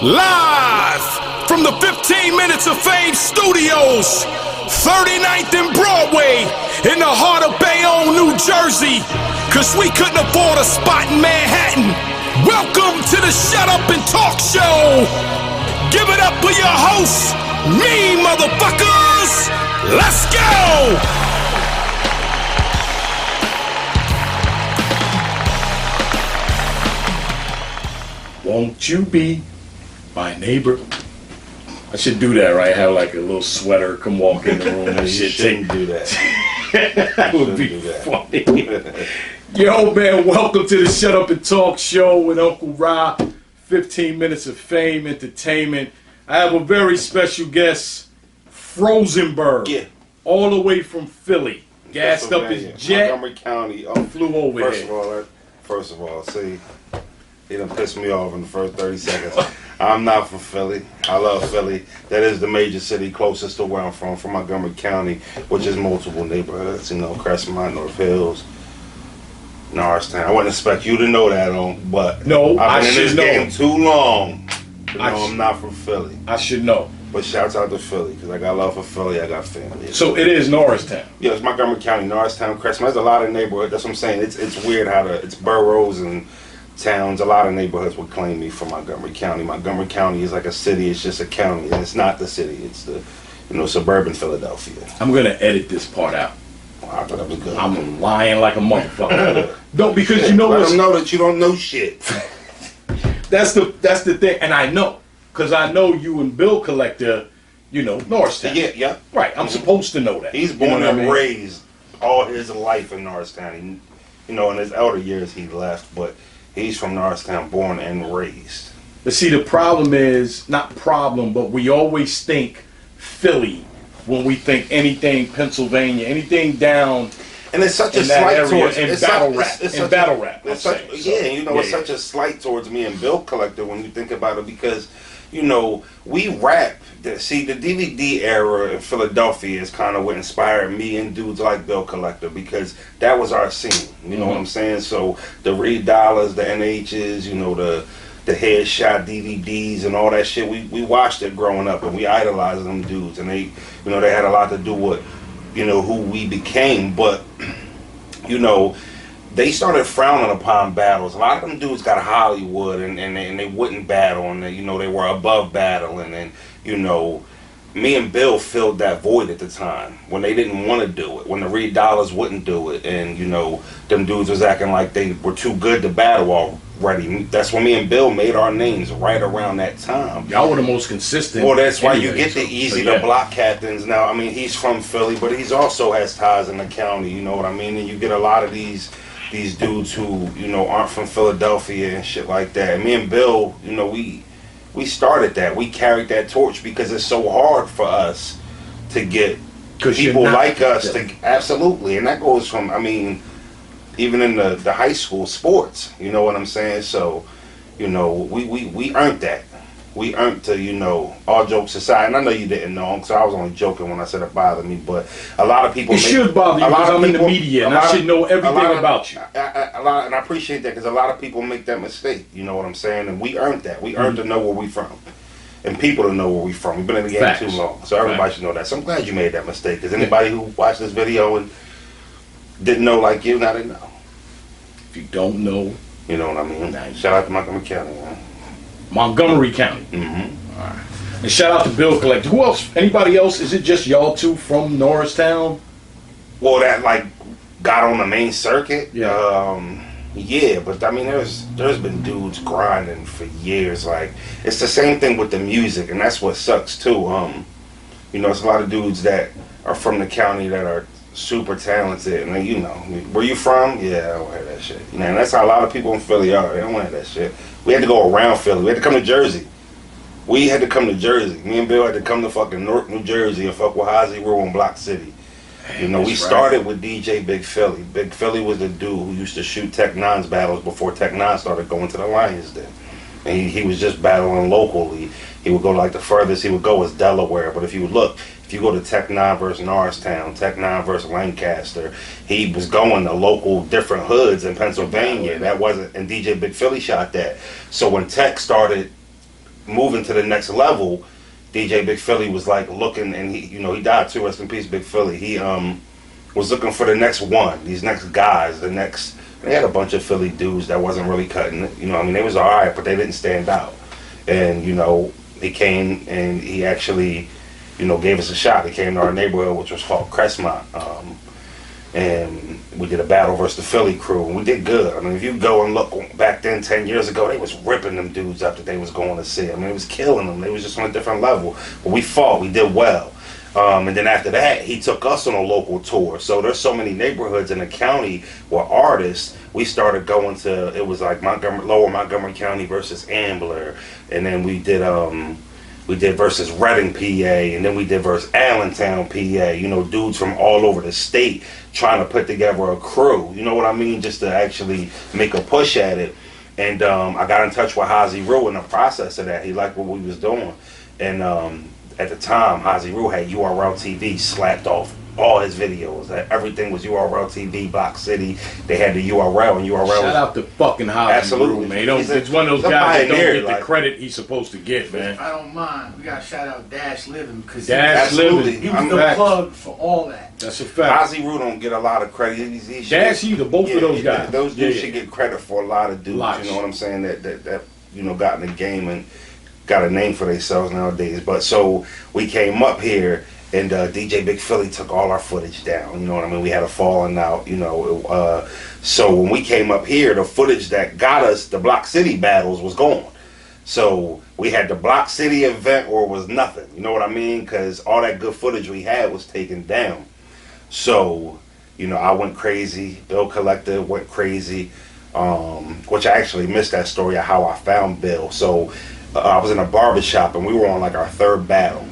Live from the 15 Minutes of Fame Studios, 39th and Broadway, in the heart of Bayonne, New Jersey, cause we couldn't afford a spot in Manhattan. Welcome to the Shut Up and Talk Show. Give it up for your hosts, me motherfuckers. Let's go. Won't you be my neighbor? I should do that, right? Have like a little sweater, come walk in the room and shit. Shouldn't do that. That would be funny. Yo, man, welcome to the Shut Up and Talk Show with Uncle Rob. 15 Minutes of Fame Entertainment. I have a very special guest, Rosenberg. Yeah. All the way from Philly. Gassed up his jet. Montgomery County. Flew over here. First of all, see, he done pissed me off in the first 30 seconds. I'm not from Philly. I love Philly. That is the major city closest to where I'm from Montgomery County, which is multiple neighborhoods, Crestmont, North Hills, Norristown. I wouldn't expect you to know that, but no, I've been in this game too long to know I'm not from Philly. I should know. But shouts out to Philly, because I got love for Philly, I got family. So it is Norristown? Yeah, it's Montgomery County, Norristown, Crestmont. There's a lot of neighborhoods. That's what I'm saying. It's weird how it's boroughs and towns. A lot of neighborhoods would claim me from Montgomery County. Montgomery County is like a city. It's just a county, and it's not the city. It's the suburban Philadelphia. I'm gonna edit this part out. Well, I thought that was good. I'm lying like a motherfucker. No, because you know Let what? them know that you don't know shit. That's the thing, and I know, cause I know you and Bill Collector, Norristown. Yeah. Right. I'm supposed to know that. He's born and raised all his life in Norristown. In his elder years he left, but he's from Norristown, born and raised. But see, the problem is, not problem, but we always think Philly when we think anything Pennsylvania, anything down. And it's such a slight towards battle rap. It's such a slight towards me and Bill Collector when you think about it, because we rap. See, the DVD era in Philadelphia is kind of what inspired me and dudes like Bill Collector, because that was our scene. You know what I'm saying? So the Reed Dollars, the NHs, the Headshot DVDs and all that shit. We watched it growing up, and we idolized them dudes, and they had a lot to do with who we became. But they started frowning upon battles. A lot of them dudes got Hollywood, and they wouldn't battle, and they were above battling, and me and Bill filled that void at the time when they didn't want to do it, when the Reed Dollars wouldn't do it, and them dudes was acting like they were too good to battle already. That's when me and Bill made our names, right around that time. Y'all were the most consistent. Well, that's why you get the the block captains now. I mean, he's from Philly, but he's also has ties in the county, you know what I mean? And you get a lot of these dudes who aren't from Philadelphia and shit like that. And me and Bill, we started that. We carried that torch because it's so hard for us to get people like us to absolutely. And that goes from, even in the high school sports, you know what I'm saying? So, we earned that. We earned to, all jokes aside, and I know you didn't know, because I was only joking when I said it bothered me, but a lot of people... It should bother you because I'm in the media, and I should know everything about you. And I appreciate that, because a lot of people make that mistake, you know what I'm saying? And we earned that. We earned to know where we from, and people to know where we from. We've been in the game too long, so everybody should know that. So I'm glad you made that mistake, because anybody who watched this video and didn't know like you, now they know. If you don't know... You know what I mean? Shout out to Montgomery County, man. Montgomery County. Mm-hmm. All right. And shout out to Bill Collector. Who else? Anybody else? Is it just y'all two from Norristown? Well, that got on the main circuit. Yeah. But there's been dudes grinding for years. Like, it's the same thing with the music, and that's what sucks too. It's a lot of dudes that are from the county that are super talented, and where you from? Yeah, I don't hear that shit. And that's how a lot of people in Philly are. They don't want to hear that shit. We had to go around Philly. We had to come to Jersey. Me and Bill had to come to fucking Newark, New Jersey, and fuck with Hazy Rule in Block City. We started with DJ Big Philly. Big Philly was the dude who used to shoot Tech Nine's battles before Tech Nine started going to the Lions Den. And he was just battling locally. He would go the furthest he would go was Delaware. But if you look, if you go to Tech Nine versus Norristown, Tech Nine versus Lancaster, he was going to local different hoods in Pennsylvania. That wasn't, and DJ Big Philly shot that. So when Tech started moving to the next level, DJ Big Philly was like looking, and he died too. Rest in peace, Big Philly. He was looking for the next one, these next guys, They had a bunch of Philly dudes that wasn't really cutting it. They was all right, but they didn't stand out. And he came and he actually, gave us a shot. He came to our neighborhood, which was called Crestmont. And we did a battle versus the Philly crew, and we did good. If you go and look back then, 10 years ago, they was ripping them dudes up that they was going to see. It was killing them. They was just on a different level. But we fought. We did well. And then after that, he took us on a local tour. So there's so many neighborhoods in the county where artists, we started going to, it was like Lower Montgomery County versus Ambler. And then we did versus Reading, PA, and then we did versus Allentown, PA. Dudes from all over the state trying to put together a crew. You know what I mean? Just to actually make a push at it. And I got in touch with Hazy Rue in the process of that. He liked what we was doing. And at the time, Hazy Rue had URL TV slapped off all his videos. Everything was URL TV, Block City. They had the URL and URL. Shout out to fucking Hazy Rue, man. It's one of those guys that don't get the credit he's supposed to get, man. I don't mind. We gotta shout out Dash Living because he was the plug for all that. That's a fact. Hazy Rue don't get a lot of credit. Dash either, both of those guys. Those dudes should get credit for a lot of dudes. Lots. You know what I'm saying? That got in the game and got a name for themselves nowadays. But so we came up here. And DJ Big Philly took all our footage down. You know what I mean? We had a falling out. So when we came up here, the footage that got us the Block City battles was gone. So we had the Block City event or it was nothing. You know what I mean? Because all that good footage we had was taken down. So I went crazy. Bill Collector went crazy. Which I actually missed that story of how I found Bill. So I was in a barbershop and we were on like our third battle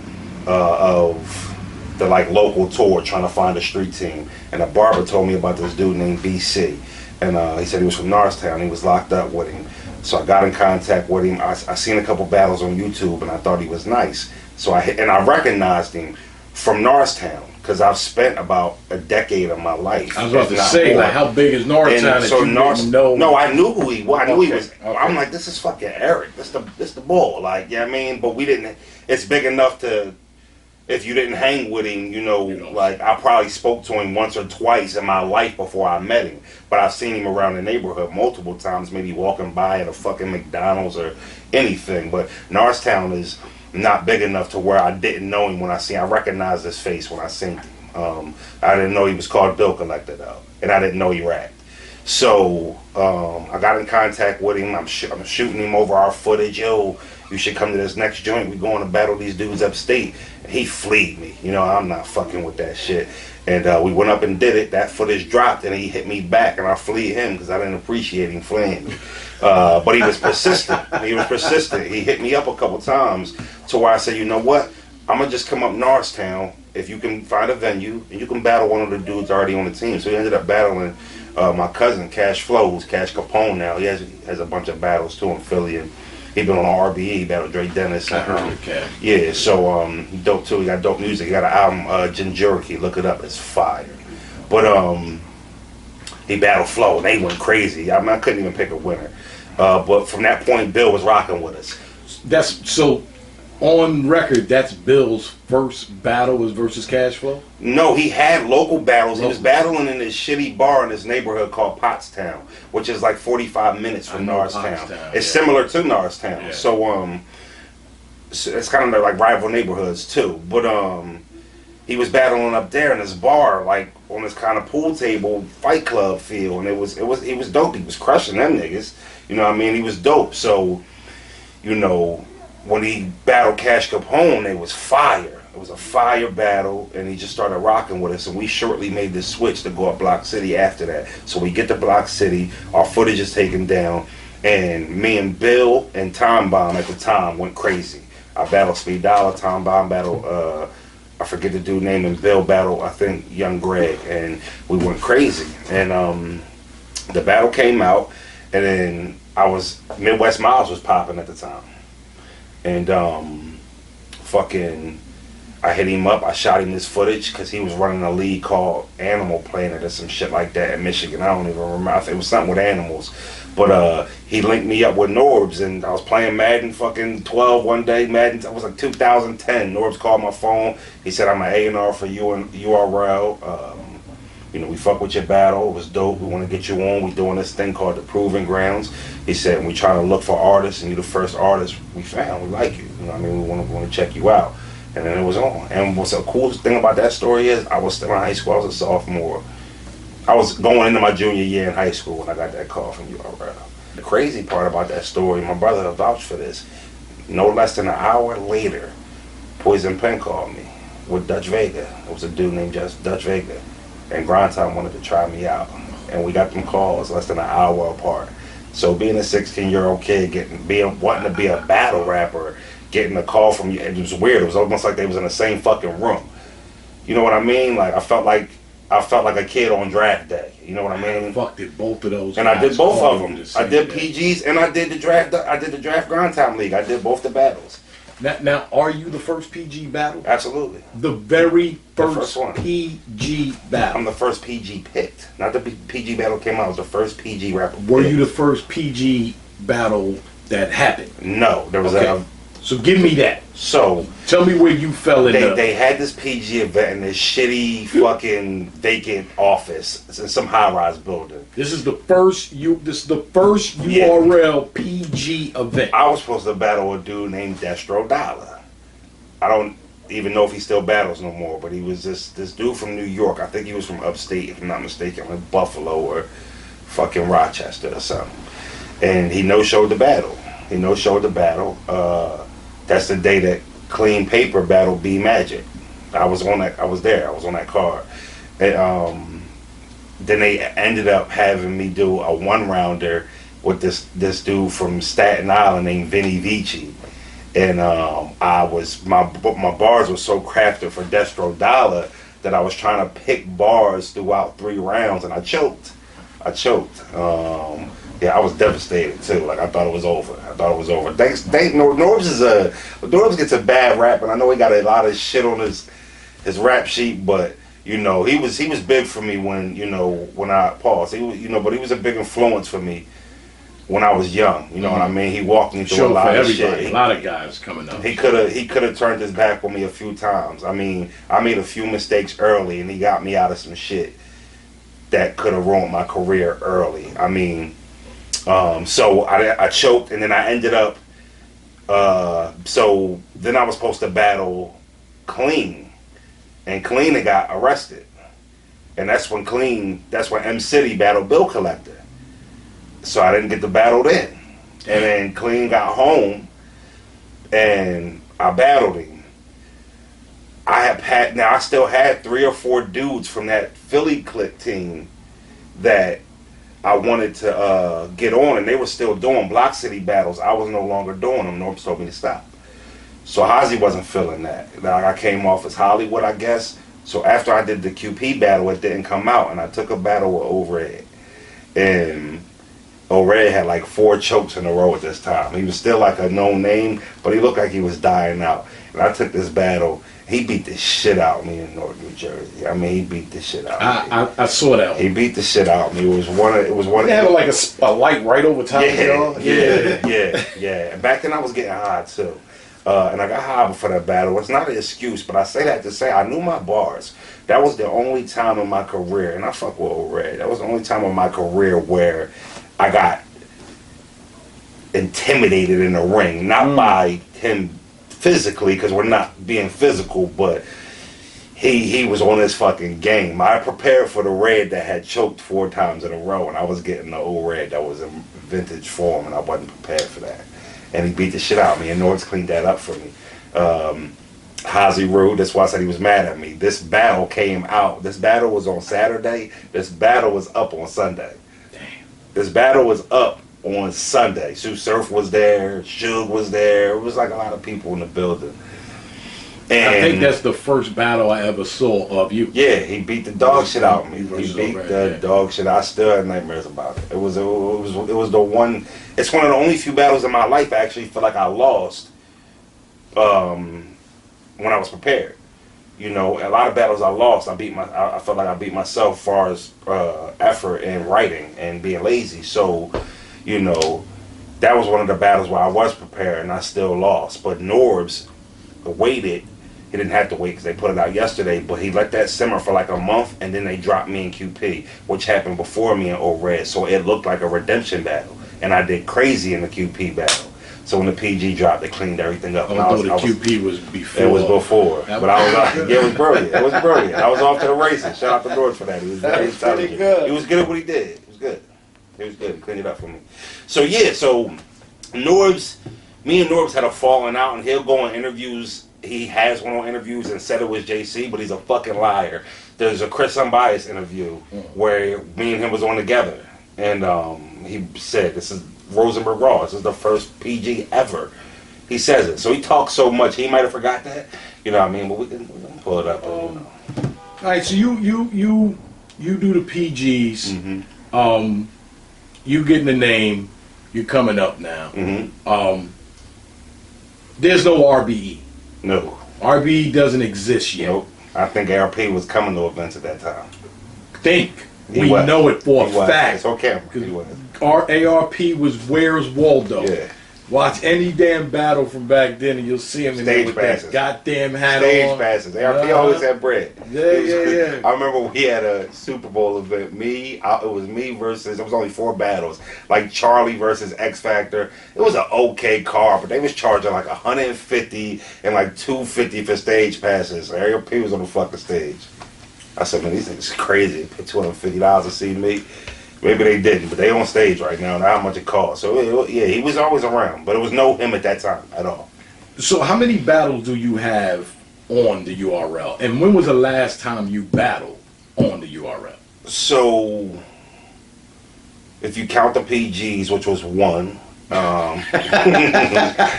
of the local tour trying to find a street team, and a barber told me about this dude named BC, and he said he was from Norristown. He was locked up with him, so I got in contact with him. I seen a couple battles on YouTube, and I thought he was nice. So I recognized him from Norristown because I've spent about a decade of my life. I was about to say, how big is Norristown? So no, I knew who he was. I knew he was. Okay. I'm like, this is fucking Eric. This the bull. But we didn't. It's big enough to. If you didn't hang with him, I probably spoke to him once or twice in my life before I met him. But I've seen him around the neighborhood multiple times, maybe walking by at a fucking McDonald's or anything. But Norristown is not big enough to where I didn't know him when I recognized his face when I seen him. I didn't know he was called Bill Collector though, and I didn't know he rapped. So I got in contact with him. I'm shooting him over our footage. Yo, you should come to this next joint. We going to battle these dudes upstate. He fleed me. I'm not fucking with that shit. And we went up and did it. That footage dropped, and he hit me back, and I fleed him because I didn't appreciate him fleeing me. But he was persistent. He hit me up a couple times to where I said, you know what? I'm going to just come up Norristown if you can find a venue, and you can battle one of the dudes already on the team. So he ended up battling my cousin, Cash Flows, Cash Capone now. He has a bunch of battles, too, in Philly, and he been on RBE, he battled Dre Dennis. I heard it, Cash. Yeah, so he dope too. He got dope music. He got an album, Jinjuriki. Look it up, it's fire. But he battled Flow, and they went crazy. I couldn't even pick a winner. But from that point, Bill was rocking with us. That's so. On record, that's Bill's first battle was versus Cash Flow? No, he had local battles. He was battling in this shitty bar in this neighborhood called Pottstown, which is like 45 minutes from Norristown. It's similar to Norristown. Yeah. So it's kind of like rival neighborhoods too. But he was battling up there in this bar, like on this kind of pool table fight club feel, and he was dope. He was crushing them niggas. You know what I mean? He was dope. So, when he battled Cash Capone, it was fire. It was a fire battle, and he just started rocking with us, and we shortly made the switch to go up Block City after that. So we get to Block City, our footage is taken down, and me and Bill and Time Bomb at the time went crazy. I battled Speed Dollar, Time Bomb battled, I forget the dude name, and Bill battled, I think, Young Greg, and we went crazy. And the battle came out, and then Midwest Miles was popping at the time. And I hit him up. I shot him this footage because he was running a league called Animal Planet or some shit like that in Michigan. I don't even remember. It was something with animals. But he linked me up with Norbes, and I was playing Madden fucking 12 one day. Madden, it was like 2010. Norbes called my phone. He said, I'm an A&R for you and URL. You know, we fuck with your battle. It was dope. We want to get you on. We doing this thing called the Proving Grounds. He said, we trying to look for artists, and you're the first artist we found. We like you. You know what I mean? We want to check you out. And then it was on. And what's the coolest thing about that story is I was still in high school. I was a sophomore. I was going into my junior year in high school when I got that call from URL. The crazy part about that story, my brother will vouch for this. No less than an hour later, Poison Pen called me with Dutch Vega. It was a dude named just Dutch Vega. And Grind Time wanted to try me out. And we got them calls less than an hour apart. So being a 16-year-old kid, wanting to be a battle rapper, getting a call from you, it was weird. It was almost like they was in the same fucking room. You know what I mean? Like I felt like a kid on draft day. You know what I mean? Fuck, did both of those. And I did both of them. I did day. PGs and I did the draft Grind Time League. I did both the battles. Now, are you the first PG battle? Absolutely. The very first one. PG battle. I'm the first PG picked. Not the PG battle came out. I was the first PG rapper. Were you the first PG battle that happened? No, there was okay. So give me that. So tell me where you fell in. They had this PG event in this shitty fucking vacant office. It's in some high-rise building. This is the first URL PG event. I was supposed to battle a dude named Destro Dollar. I don't even know if he still battles no more, but he was this dude from New York. I think he was from upstate, if I'm not mistaken, like Buffalo or fucking Rochester or something. And he no-showed the battle. That's the day that Clean Paper battled B Magic. I was there. I was on that card. And then they ended up having me do a one-rounder with this dude from Staten Island named Vinny Vici. And my bars were so crafted for Destro Dollar that I was trying to pick bars throughout 3 rounds, and I choked. Yeah, I was devastated too. Like I thought it was over. Norbes gets a bad rap, and I know he got a lot of shit on his rap sheet, but you know he was big for me when I paused. But he was a big influence for me when I was young. You know what I mean? He walked me through a lot of shit. A lot of guys coming up. He could have turned his back on me a few times. I mean, I made a few mistakes early, and he got me out of some shit that could have ruined my career early. I mean. So I choked, and then I ended up. So then I was supposed to battle Clean, and Clean had got arrested, and that's when M City battled Bill Collector. So I didn't get the battle then, and then Clean got home, and I battled him. I still had 3 or 4 dudes from that Philly clique team that I wanted to get on, and they were still doing Block City battles. I was no longer doing them. Norbes told me to stop. So Hazy wasn't feeling that. Like I came off as Hollywood, I guess. So after I did the QP battle, it didn't come out, and I took a battle with O'Red. And O'Red had like 4 chokes in a row at this time. He was still like a known name, but he looked like he was dying out. And I took this battle. He beat the shit out of me in North New Jersey. I mean, he beat the shit out of me. I saw that one. He beat the shit out of me. It was one. They had like a light right over top of y'all. Yeah. And back then I was getting high too, and I got high before that battle. It's not an excuse, but I say that to say I knew my bars. That was the only time in my career, and I fuck with O'Red. That was the only time in my career where I got intimidated in the ring, not by him physically, because we're not being physical, but he was on his fucking game. I prepared for the Red that had choked 4 times in a row, and I was getting the old Red that was in vintage form, and I wasn't prepared for that. And he beat the shit out of me, and Norbes cleaned that up for me. Hazy Rude, that's why I said he was mad at me. This battle came out. This battle was on Saturday. This battle was up on Sunday. Damn. This battle was up on Sunday. Sue Surf was there, Suge was there. It was like a lot of people in the building. And I think that's the first battle I ever saw of you. Yeah, he beat the dog shit out of me. He beat the dog shit. I still have nightmares about it. It was the one. It's one of the only few battles in my life I actually feel like I lost. When I was prepared. You know, a lot of battles I lost, I felt like I beat myself as far as effort and writing and being lazy. So you know, that was one of the battles where I was prepared and I still lost. But Norbes waited. He didn't have to wait because they put it out yesterday, but he let that simmer for like a month, and then they dropped me in QP, which happened before me in O-Red, so it looked like a redemption battle. And I did crazy in the QP battle. So when the PG dropped, they cleaned everything up. Although the QP was before. It was before. But I was yeah, it was brilliant. It was brilliant. I was off to the races. Shout out to Norbes for that. He was very intelligent. Good. He was good at what he did. He was good. He was good. He cleaned it up for me. So yeah, so Norbes, me and Norbes had a falling out, and he'll go on interviews. He has one on interviews and said it was JC, but he's a fucking liar. There's a Chris Unbiased interview where me and him was on together, and he said this is Rosenberg Raw. This is the first PG ever. He says it. So he talks so much, he might have forgot that. You know what I mean? But we can pull it up. All right, so you do the PGs. Mm-hmm. You getting the name. You're coming up now. Mm-hmm. There's no RBE. No. RBE doesn't exist yet. Nope. I think ARP was coming to events at that time. We know it for a fact. It's on camera. He was. Our ARP was Where's Waldo. Yeah. Watch any damn battle from back then and you'll see him in there with that goddamn hat on. Stage passes. ARP always had bread. Yeah. I remember we had a Super Bowl event. It was me versus, it was only 4 battles. Like Charlie versus X Factor. It was an okay card, but they was charging like $150 and like $250 for stage passes. ARP was on the fucking stage. I said, man, these niggas crazy. They paid $250 to see me. Maybe they didn't, but they on stage right now. Now how much it cost. So yeah, he was always around, but it was no him at that time at all. So how many battles do you have on the URL? And when was the last time you battled on the URL? So if you count the PGs, which was 1. A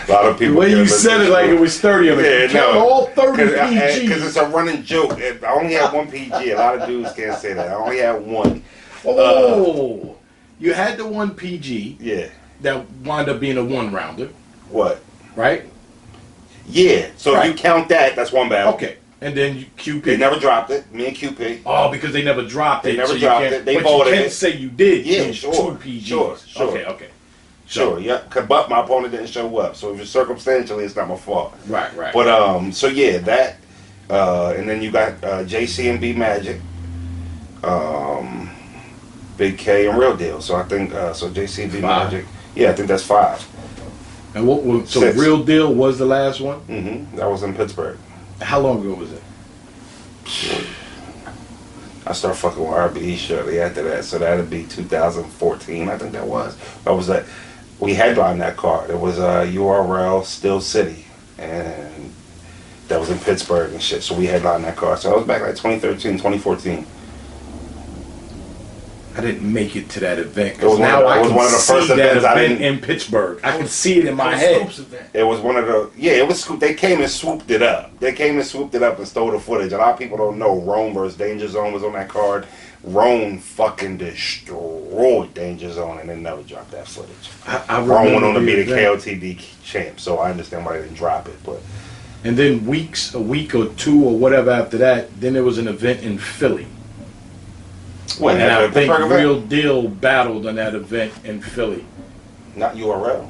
lot of people. The way you said it like it was 30 of it. Yeah, Count all 30 PGs. Because it's a running joke. I only had 1 PG. A lot of dudes can't say that. I only had 1. Oh, you had the 1 PG. Yeah. That wound up being a 1-rounder. What? Right? Yeah. So if you count that, that's 1 battle. Okay. And then you QP. They never dropped it. Me and QP. Oh, because they never dropped it. They never so dropped it. They but voted you can't it. say you did. Yeah, do sure. 2 PGs. Sure. Okay. Sure, yeah. But my opponent didn't show up, so if it's circumstantially, it's not my fault. Right. But so yeah, that, and then you got JC and B Magic, Big K and Real Deal. So I think so JC and B 5. Magic. Yeah, I think that's 5. And what was 6. Real Deal was the last one? Mm-hmm. That was in Pittsburgh. How long ago was it? I started fucking with RBE shortly after that, so that'd be 2014. I think that was. We headlined that card. It was URL Still City, and that was in Pittsburgh and shit. So we headlined that card. So I was back like 2013, 2014. I didn't make it to that event. It was now I can one of the see first that events I event didn't. in Pittsburgh. I can see it in my head. It was one of the it was. They came and swooped it up. And stole the footage. A lot of people don't know Rome versus Danger Zone was on that card. Rome fucking destroyed Danger Zone and they never dropped that footage. Rome went on to be the KOTD champ, so I understand why they didn't drop it. But and then a week or 2 or whatever after that, then there was an event in Philly. when and I think Real Deal battled on that event in Philly. Not URL.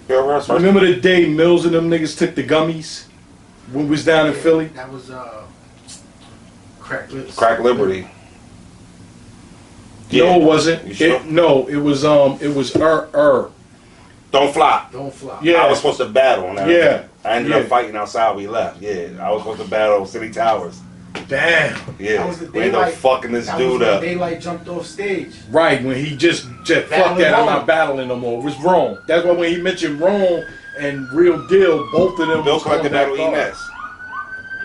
URL's first. Remember the day Mills and them niggas took the gummies when we was down in Philly? That was Crack Lips. Crack Liberty. No, it wasn't. You sure? It was Don't Flop. Don't Flop. Yeah. I was supposed to battle on that. Yeah. I ended up fighting outside. We left. Yeah. I was supposed to battle City Towers. Damn. Yeah. That was the We ended up fucking this dude up. Daylight jumped off stage. Right, when he just fuck that, I'm not battling no more. It was wrong. That's why when he mentioned wrong and Real Deal, both of them Bill was collected on that battle card. Enes.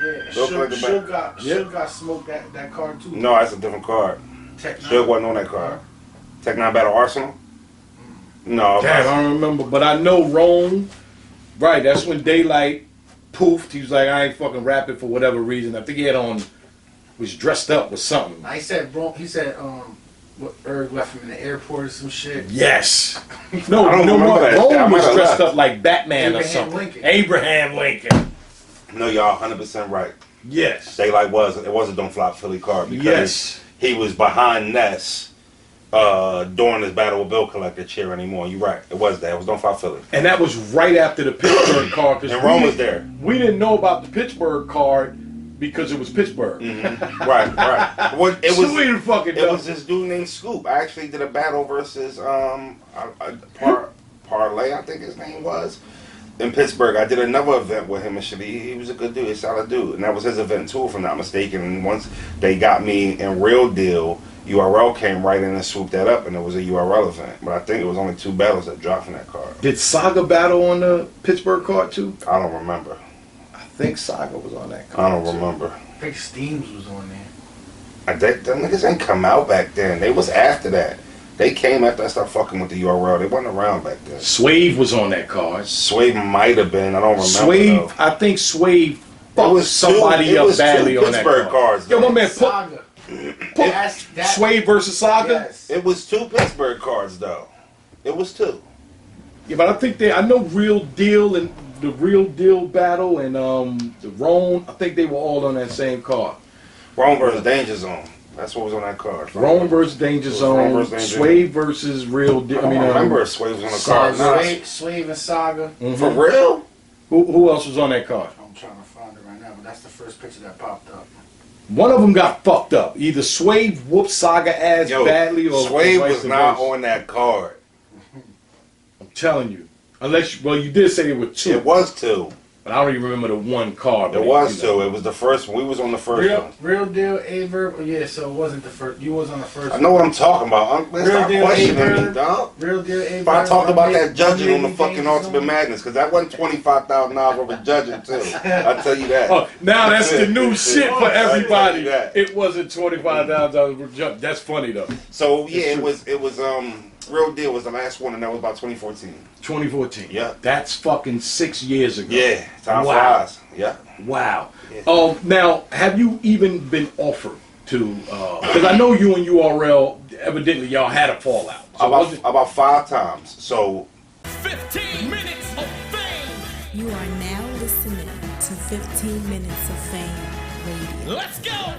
Yeah, Bill collected Suge got smoked that card too. No, that's a different card. Tech Suge wasn't on that card. Tech 9 Battle Arsenal? No. Damn, I don't remember, but I know Rome. Right, that's when Daylight poofed. He was like, I ain't fucking rapping for whatever reason. I think he was dressed up with something. He said what Erg left him in the airport or some shit. Yes. No, I don't no, remember that. I Rome might was have dressed left. up like Batman or Abraham something. Lincoln. Abraham Lincoln. No, y'all 100% right. Yes. Daylight it was a Don't Flop Philly card because Yes. he was behind Ness during this battle with Bill Collector cheer anymore. You're right. It was that. It was Don't Fight Philly. And that was right after the Pittsburgh card. And Rome was there. We didn't know about the Pittsburgh card because it was Pittsburgh. Mm-hmm. Right. Well, it was this dude named Scoop. I actually did a battle versus Parlay, I think his name was, in Pittsburgh. I did another event with him and shit. He was a good dude, a solid dude, and that was his event too, if I'm not mistaken. And once they got me in Real Deal, URL came right in and swooped that up, and it was a URL event. But I think it was only 2 battles that dropped from that card. Did Saga battle on the Pittsburgh card too? I don't remember. I think Saga was on that card. I don't remember. I think Steams was on there. Them niggas ain't come out back then. They was after that. They came after I started fucking with the URL. They wasn't around back then. Swave was on that card. Swave might have been. I don't remember. Swave, I think Swave fucked somebody up badly on that Pittsburgh card. cards. Yo, my man, Saga. Swave versus Saga? Yes. It was 2 Pittsburgh cards though. It was 2. Yeah, but I think I know Real Deal and the Real Deal battle and the Rome, I think they were all on that same card. Rome versus Danger Zone. That's what was on that card. Rome versus Danger Zone, Swave versus Real Deal. I remember if Swave was on the card. Swave and Saga. Mm-hmm. For real? Who else was on that card? I'm trying to find it right now, but that's the first picture that popped up. One of them got fucked up. Either Swave whooped Saga ass badly or Swave was not on that card. I'm telling you. Unless, you did say there were 2. It was 2. But I don't even remember the one card. It was 2. It was the first one. We was on the first one. Real Deal, A-Verb. Yeah, so it wasn't the first. You was on the first I know what I'm talking about. Real Deal, A-Verb. Dog. Real Deal, A-Verb. If I talked about that judging on the fucking Ultimate Madness, because that wasn't $25,000 worth of judging too. I'll tell you that. Oh, now that's the new shit for everybody. That. It wasn't $25,000 worth of judging. That's funny though. So yeah, it was Real Deal was the last one, and that was about 2014. 2014. Yeah. That's fucking 6 years ago. Yeah. Time flies. Yeah. Wow. Yeah. Now, have you even been offered to? Because I know you and URL evidently y'all had a fallout. So about 5 times. So 15 minutes of fame. You are now listening to 15 Minutes of Fame Radio. Let's go.